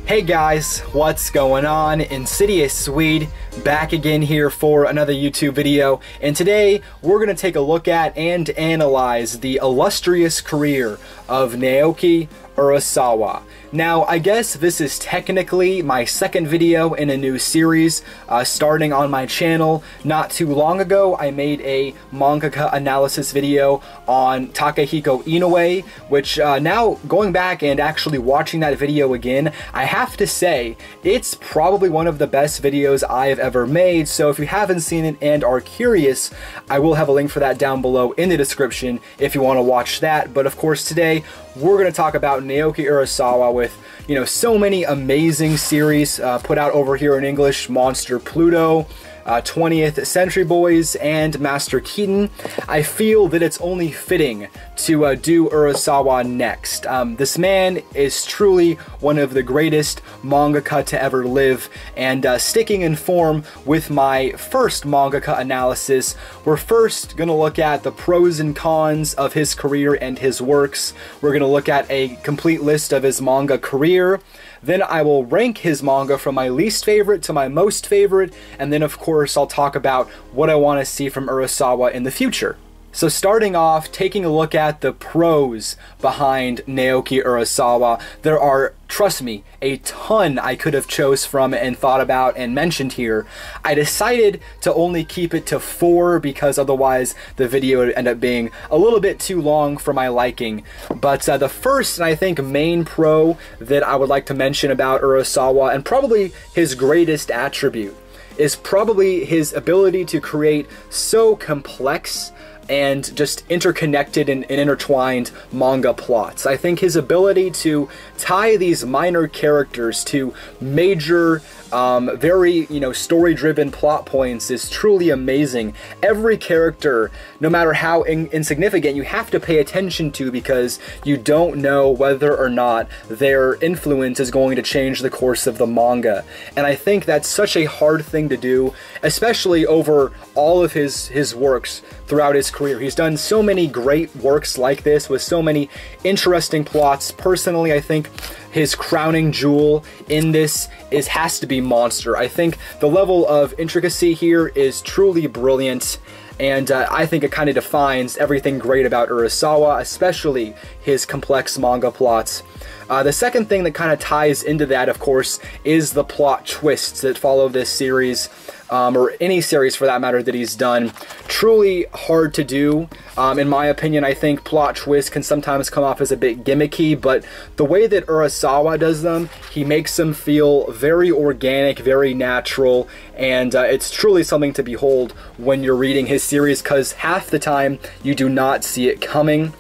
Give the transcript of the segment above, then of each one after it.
Hey guys, what's going on? Insidious Swede back again here for another YouTube video, and today we're going to take a look at and analyze the illustrious career of Naoki Urasawa. Now, I guess this is technically my second video in a new series starting on my channel. Not too long ago, I made a mangaka analysis video on Takehiko Inoue, which now going back and actually watching that video again, I have to say, it's probably one of the best videos I've ever made. So if you haven't seen it and are curious, I will have a link for that down below in the description if you want to watch that. But of course, today we're going to talk about Naoki Urasawa with, you know, so many amazing series put out over here in English: Monster Pluto, 20th Century Boys, and Master Keaton. I feel that it's only fitting to do Urasawa next. This man is truly one of the greatest mangaka to ever live, and sticking in form with my first mangaka analysis, we're first going to look at the pros and cons of his career and his works. We're going to look at a complete list of his manga career. Then I will rank his manga from my least favorite to my most favorite, and then of course I'll talk about what I want to see from Urasawa in the future. So starting off, taking a look at the pros behind Naoki Urasawa, there are, trust me, a ton I could have chose from and thought about and mentioned here. I decided to only keep it to 4 because otherwise the video would end up being a little bit too long for my liking. But the first and I think main pro that I would like to mention about Urasawa, and probably his greatest attribute, is probably his ability to create so complex and just interconnected and intertwined manga plots. I think his ability to tie these minor characters to major, very, story-driven plot points is truly amazing. Every character, no matter how insignificant, you have to pay attention to because you don't know whether or not their influence is going to change the course of the manga. And I think that's such a hard thing to do, especially over all of his works throughout his career. He's done so many great works like this with so many interesting plots. Personally, I think his crowning jewel in this has to be Monster. I think the level of intricacy here is truly brilliant, and I think it kind of defines everything great about Urasawa, especially his complex manga plots. The second thing that kind of ties into that, of course, is the plot twists that follow this series, or any series for that matter that he's done. Truly hard to do. In my opinion, I think plot twists can sometimes come off as a bit gimmicky, but the way that Urasawa does them, he makes them feel very organic, very natural, and it's truly something to behold when you're reading his series, because half the time you do not see it coming.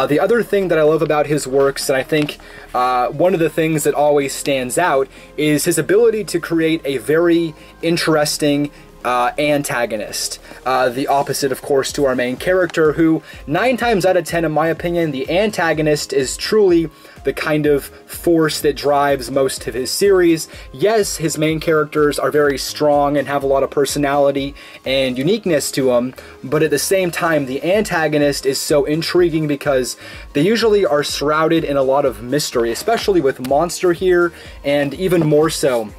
The other thing that I love about his works, and I think one of the things that always stands out, is his ability to create a very interesting antagonist. The opposite, of course, to our main character, who 9 times out of 10, in my opinion, the antagonist is truly the kind of force that drives most of his series. Yes, his main characters are very strong and have a lot of personality and uniqueness to them, but at the same time, the antagonist is so intriguing because they usually are shrouded in a lot of mystery, especially with Monster here, and even more so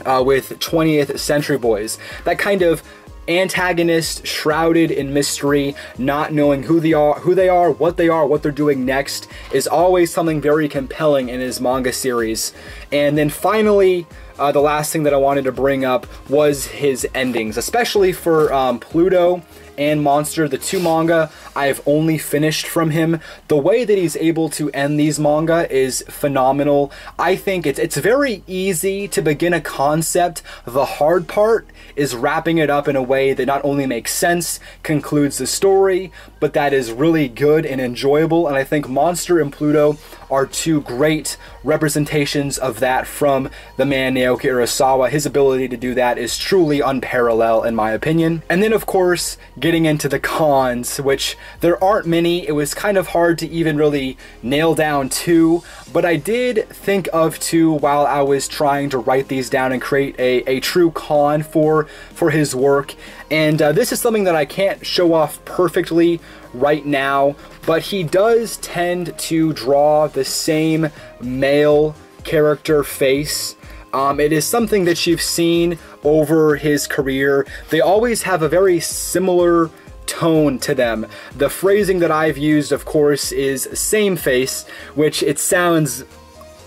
with 20th Century Boys. That kind of antagonist shrouded in mystery, not knowing who they are, what they're doing next, is always something very compelling in his manga series. And then finally, the last thing that I wanted to bring up was his endings, especially for Pluto and Monster, the 2 manga I've only finished from him. The way that he's able to end these manga is phenomenal. I think it's very easy to begin a concept. The hard part is wrapping it up in a way that not only makes sense, concludes the story, but that is really good and enjoyable. And I think Monster and Pluto are 2 great representations of that from the man Naoki Urasawa. His ability to do that is truly unparalleled in my opinion. And then of course, getting into the cons, which there aren't many. It was kind of hard to even really nail down 2, but I did think of 2 while I was trying to write these down and create a true con for his work. And this is something that I can't show off perfectly right now, but he does tend to draw the same male character face. It is something that you've seen over his career. They always have a very similar tone to them. The phrasing that I've used, of course, is same face, which it sounds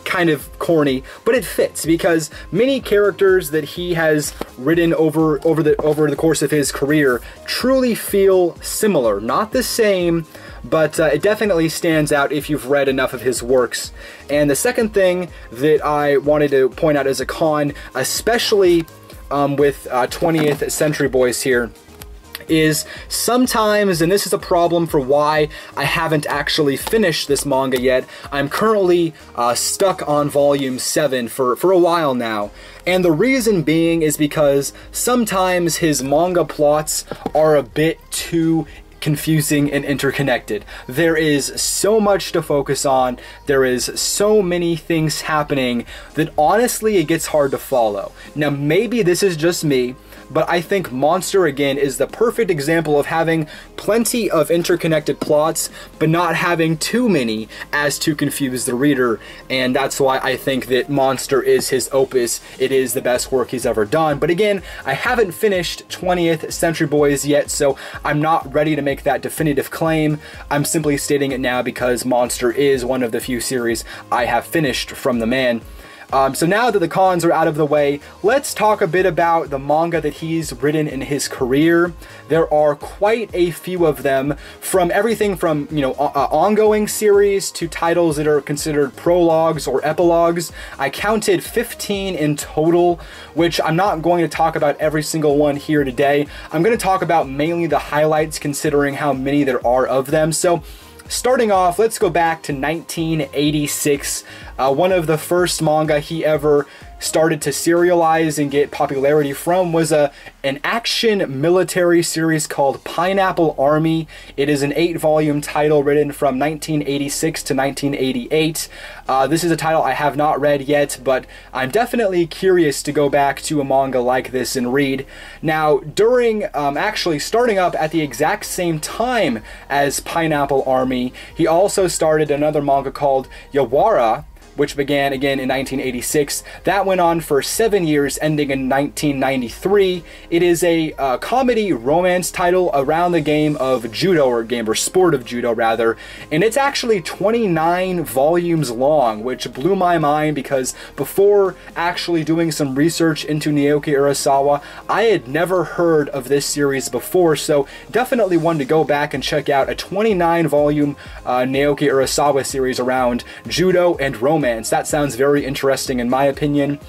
kind of corny, but it fits because many characters that he has written over the course of his career truly feel similar. Not the same, but it definitely stands out if you've read enough of his works. And the second thing that I wanted to point out as a con, especially with 20th Century Boys here, is sometimes, and this is a problem for why I haven't actually finished this manga yet, I'm currently stuck on volume 7 for a while now. And the reason being is because sometimes his manga plots are a bit too confusing and interconnected. There is so much to focus on, there is so many things happening that honestly it gets hard to follow. Now maybe this is just me, but I think Monster, again, is the perfect example of having plenty of interconnected plots, but not having too many as to confuse the reader, and that's why I think that Monster is his opus. It is the best work he's ever done. But again, I haven't finished 20th Century Boys yet, so I'm not ready to make that definitive claim. I'm simply stating it now because Monster is one of the few series I have finished from the man. So now that the cons are out of the way, let's talk a bit about the manga that he's written in his career. There are quite a few of them, from everything from, ongoing series to titles that are considered prologues or epilogues. I counted 15 in total, which I'm not going to talk about every single one here today. I'm going to talk about mainly the highlights considering how many there are of them. So starting off, let's go back to 1986. One of the first manga he ever started to serialize and get popularity from was an action military series called Pineapple Army. It is an 8-volume title written from 1986 to 1988. This is a title I have not read yet, but I'm definitely curious to go back to a manga like this and read. Now, during actually starting up at the exact same time as Pineapple Army, he also started another manga called Yawara, which began again in 1986. That went on for 7 years, ending in 1993. It is a comedy romance title around the game of judo, or sport of judo rather, and it's actually 29 volumes long, which blew my mind because before actually doing some research into Naoki Urasawa, I had never heard of this series before, so definitely wanted to go back and check out a 29 volume Naoki Urasawa series around judo and romance. That sounds very interesting in my opinion.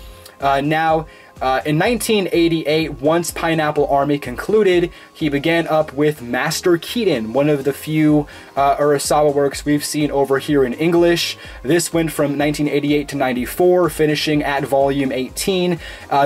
In 1988, once Pineapple Army concluded, he began up with Master Keaton, one of the few Urasawa works we've seen over here in English. This went from 1988 to 94, finishing at volume 18.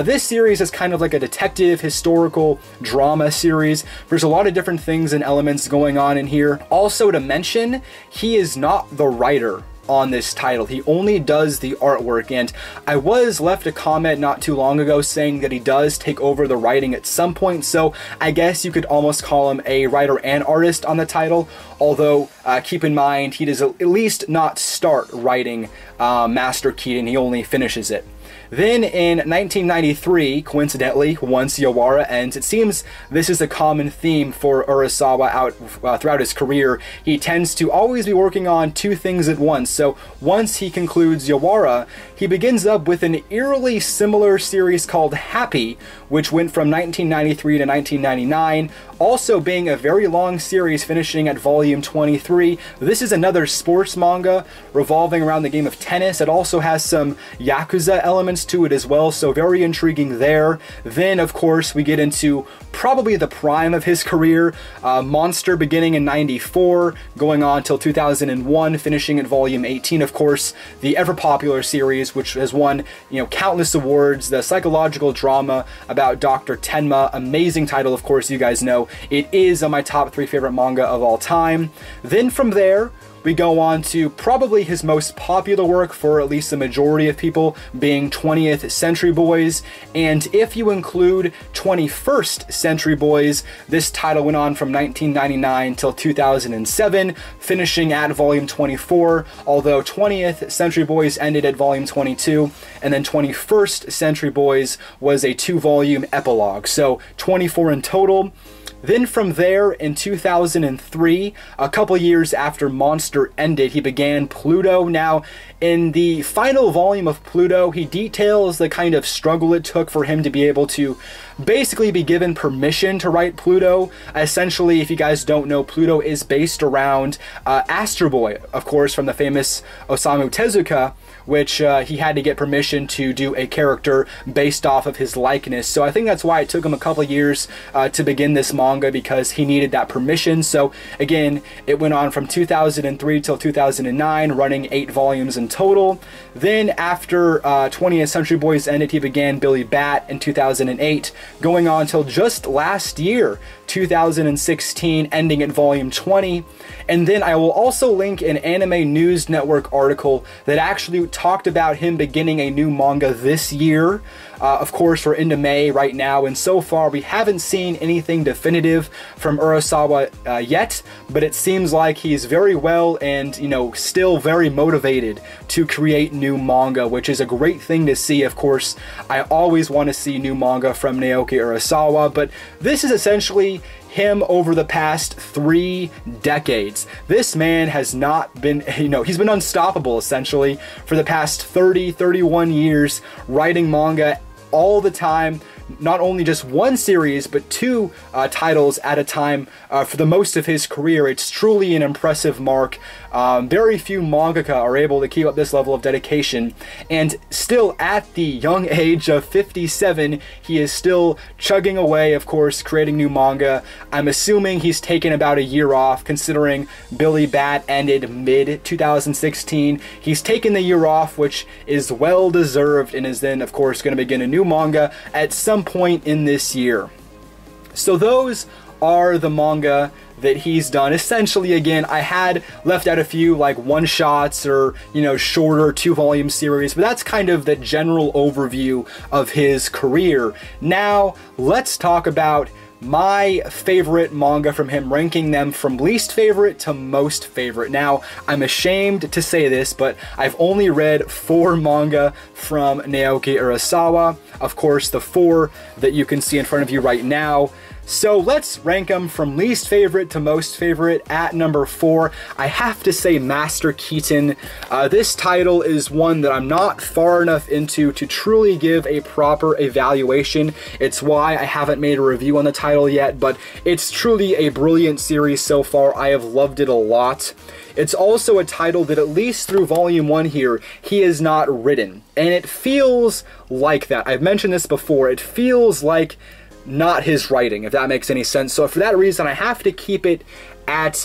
This series is kind of like a detective historical drama series. There's a lot of different things and elements going on in here. Also to mention, he is not the writer on this title. He only does the artwork, and I was left a comment not too long ago saying that he does take over the writing at some point, so I guess you could almost call him a writer and artist on the title, although keep in mind he does at least not start writing Master Keaton, he only finishes it. Then in 1993, coincidentally, once Yawara ends, it seems this is a common theme for Urasawa throughout his career. He tends to always be working on two things at once. So once he concludes Yawara, he begins up with an eerily similar series called Happy, which went from 1993 to 1999, also being a very long series finishing at volume 23. This is another sports manga revolving around the game of tennis. It also has some Yakuza elements to it as well, so very intriguing there. Then, of course, we get into probably the prime of his career, Monster beginning in 94, going on till 2001, finishing at volume 18, of course, the ever-popular series, which has won, countless awards, the psychological drama about Dr. Tenma, amazing title, of course, you guys know. It is on my top 3 favorite manga of all time. Then from there, we we go on to probably his most popular work for at least the majority of people, being 20th Century Boys. And if you include 21st Century Boys, this title went on from 1999 till 2007, finishing at volume 24, although 20th Century Boys ended at volume 22, and then 21st Century Boys was a 2-volume epilogue, so 24 in total. Then from there, in 2003, a couple years after Monster ended, he began Pluto. Now, in the final volume of Pluto, he details the kind of struggle it took for him to be able to basically be given permission to write Pluto. Essentially, if you guys don't know, Pluto is based around Astro Boy, of course, from the famous Osamu Tezuka, which he had to get permission to do a character based off of his likeness. So I think that's why it took him a couple years to begin this manga, because he needed that permission. So again, it went on from 2003 till 2009, running 8 volumes in total. Then after 20th Century Boys ended, he began Billy Bat in 2008, going on till just last year, 2016, ending at volume 20. And then I will also link an Anime News Network article that actually talked about him beginning a new manga this year. Of course, we're into May right now, and so far we haven't seen anything definitive from Urasawa yet, but it seems like he's very well and, you know, still very motivated to create new manga, which is a great thing to see. Of course, I always want to see new manga from Naoki Urasawa, but this is essentially him over the past 3 decades. This man has not been, you know, he's been unstoppable essentially for the past 31 years, writing manga all the time. Not only just one series, but 2 titles at a time for the most of his career. It's truly an impressive mark. Very few mangaka are able to keep up this level of dedication, and still at the young age of 57, he is still chugging away, of course, creating new manga. I'm assuming he's taken about a year off, considering Billy Bat ended mid-2016. He's taken the year off, which is well deserved, and is then, of course, going to begin a new manga at some point in this year. So those are the manga that he's done. Essentially, again, I had left out a few like one-shots or, you know, shorter 2-volume series, but that's kind of the general overview of his career. Now, let's talk about my favorite manga from him, ranking them from least favorite to most favorite. Now, I'm ashamed to say this, but I've only read 4 manga from Naoki Urasawa. Of course, the 4 that you can see in front of you right now. So let's rank them from least favorite to most favorite. At number 4, I have to say Master Keaton. This title is one that I'm not far enough into to truly give a proper evaluation. It's why I haven't made a review on the title yet, but it's truly a brilliant series so far. I have loved it a lot. It's also a title that, at least through volume 1 here, he has not written. And it feels like that. I've mentioned this before. It feels like not his writing, if that makes any sense. So for that reason, I have to keep it at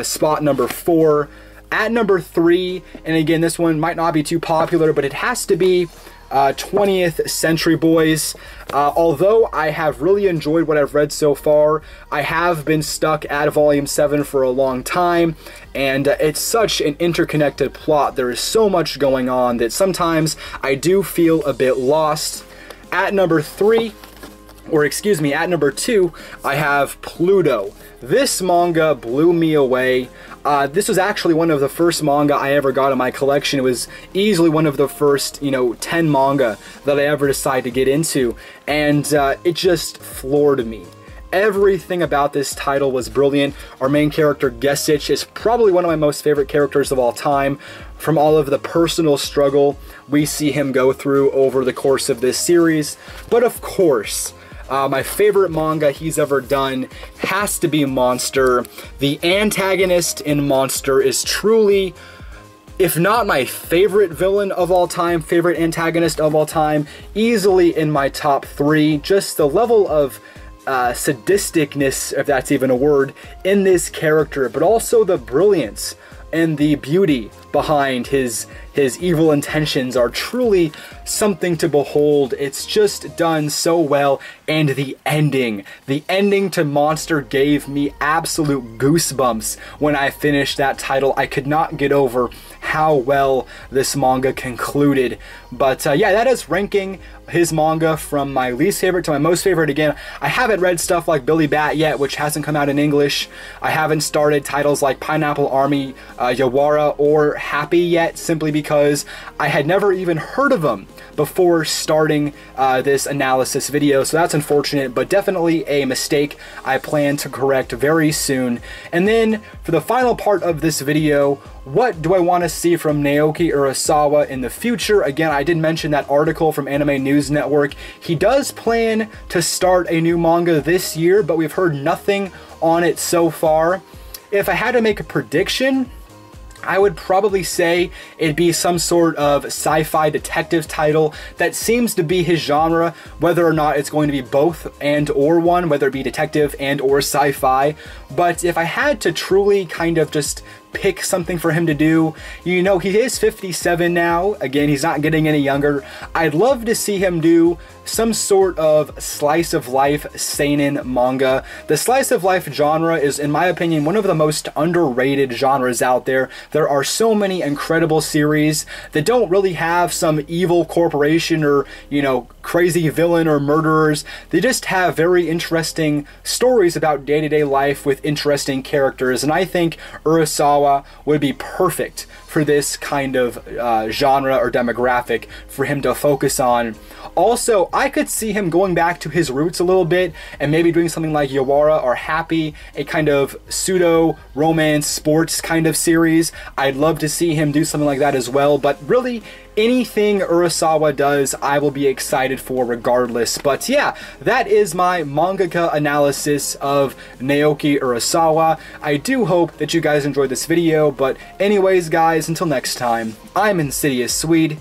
spot number 4. At number 3, and again, this one might not be too popular, but it has to be 20th Century Boys. Although I have really enjoyed what I've read so far, I have been stuck at volume 7 for a long time, and it's such an interconnected plot. There is so much going on that sometimes I do feel a bit lost. At number 3, or excuse me, at number 2, I have Pluto. This manga blew me away. This was actually one of the first manga I ever got in my collection. It was easily one of the first, you know, 10 manga that I ever decided to get into, and it just floored me. Everything about this title was brilliant. Our main character, Gesich, is probably one of my most favorite characters of all time. From all of the personal struggle we see him go through over the course of this series. But of course, my favorite manga he's ever done has to be Monster. The antagonist in Monster is truly, if not my favorite villain of all time, favorite antagonist of all time, easily in my top 3. Just the level of sadisticness, if that's even a word, in this character, but also the brilliance and the beauty behind his his evil intentions are truly something to behold. It's just done so well, and the ending to Monster gave me absolute goosebumps when I finished that title. I could not get over how well this manga concluded. But yeah, that is ranking his manga from my least favorite to my most favorite. Again, I haven't read stuff like Billy Bat yet, which hasn't come out in English. I haven't started titles like Pineapple Army, Yawara, or Happy yet, simply because I had never even heard of them before starting this analysis video, so that's unfortunate, but definitely a mistake I plan to correct very soon. And then for the final part of this video, what do I want to see from Naoki Urasawa in the future? Again, I did mention that article from Anime News Network. He does plan to start a new manga this year, but we've heard nothing on it so far. If I had to make a prediction, I would probably say it'd be some sort of sci-fi detective title that seems to be his genre, whether or not it's going to be both and or one, whether it be detective and or sci-fi. But if I had to truly kind of just pick something for him to do, you know, he is 57 now. Again, he's not getting any younger. I'd love to see him do some sort of slice of life seinen manga. The slice of life genre is, in my opinion, one of the most underrated genres out there. There are so many incredible series that don't really have some evil corporation or, you know, crazy villain or murderers. They just have very interesting stories about day-to-day life with interesting characters, and I think Urasawa would be perfect for this kind of genre or demographic for him to focus on. Also, I could see him going back to his roots a little bit and maybe doing something like Yawara or Happy, a kind of pseudo-romance sports kind of series. I'd love to see him do something like that as well, but really, anything Urasawa does, I will be excited for regardless. But yeah, that is my mangaka analysis of Naoki Urasawa. I do hope that you guys enjoyed this video, but anyways guys, until next time, I'm Insidious Swede.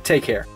Take care.